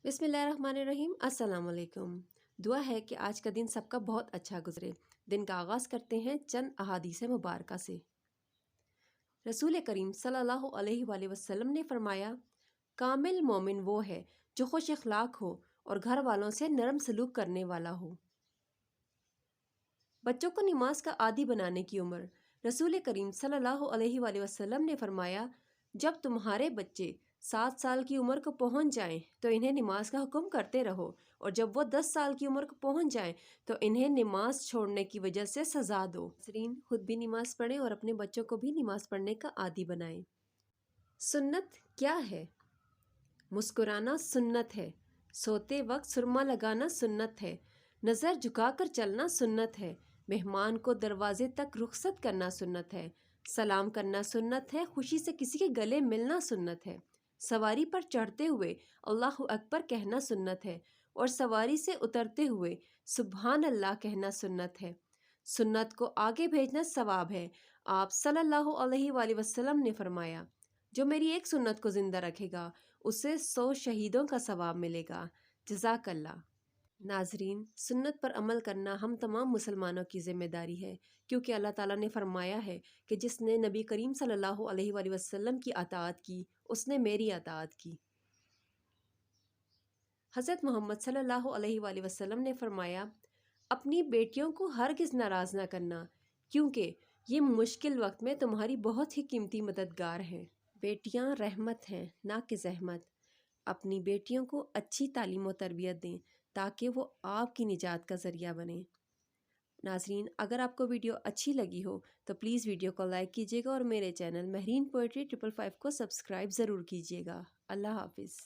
बिस्मिल्लाहिर्रहमानिर्रहीम। अस्सलाम वालेकुम। दुआ है कि आज का दिन सबका बहुत अच्छा गुजरे। दिन का आगाज़ करते हैं चंद अहादीस मुबारका से। रसूल करीम सल्लल्लाहु अलैहि वसल्लम ने फरमाया, कामिल मोमिन वो है जो खुश अखलाक हो और घर वालों से नरम सलूक करने वाला हो। बच्चों को नमाज का आदी बनाने की उम्र। रसूल करीम सल्लल्लाहु अलैहि वसल्लम ने फरमाया, जब तुम्हारे बच्चे 7 साल की उम्र को पहुंच जाएं तो इन्हें नमाज का हुक्म करते रहो, और जब वो 10 साल की उम्र को पहुंच जाएं तो इन्हें नमाज छोड़ने की वजह से सज़ा दो। नाज़रीन, खुद भी नमाज पढ़ें और अपने बच्चों को भी नमाज पढ़ने का आदी बनाएं। सुन्नत क्या है? मुस्कुराना सुन्नत है। सोते वक्त सुरमा लगाना सुन्नत है। नज़र झुकाकर चलना सुन्नत है। मेहमान को दरवाजे तक रुखसत करना सुन्नत है। सलाम करना सुन्नत है। खुशी से किसी के गले मिलना सुन्नत है। सवारी पर चढ़ते हुए अल्लाहु अकबर कहना सुन्नत है, और सवारी से उतरते हुए सुबहान अल्लाह कहना सुन्नत है। सुन्नत को आगे भेजना सवाब है। आप सल्लल्लाहु अलैहि वसल्लम ने फरमाया, जो मेरी एक सुन्नत को ज़िंदा रखेगा उसे 100 शहीदों का सवाब मिलेगा। जज़ाकल्लाह। नाजरीन, सुन्नत पर अमल करना हम तमाम मुसलमानों की ज़िम्मेदारी है, क्योंकि अल्लाह ताला ने फरमाया है कि जिसने नबी करीम सल्लल्लाहु अलैहि वसल्लम की अताअत की उसने मेरी अताअत की। हज़रत मोहम्मद सल्लल्लाहु अलैहि वसल्लम ने फरमाया, अपनी बेटियों को हरगिज़ नाराज़ ना करना, क्योंकि ये मुश्किल वक्त में तुम्हारी बहुत ही कीमती मददगार हैं। बेटियां रहमत हैं, ना कि ज़हमत। अपनी बेटियों को अच्छी तालीम और तरबियत दें ताकि वो आपकी निजात का ज़रिया बने। नाज़रीन, अगर आपको वीडियो अच्छी लगी हो तो प्लीज़ वीडियो को लाइक कीजिएगा और मेरे चैनल महरीन पोएट्री 555 को सब्सक्राइब ज़रूर कीजिएगा। अल्लाह हाफिज़।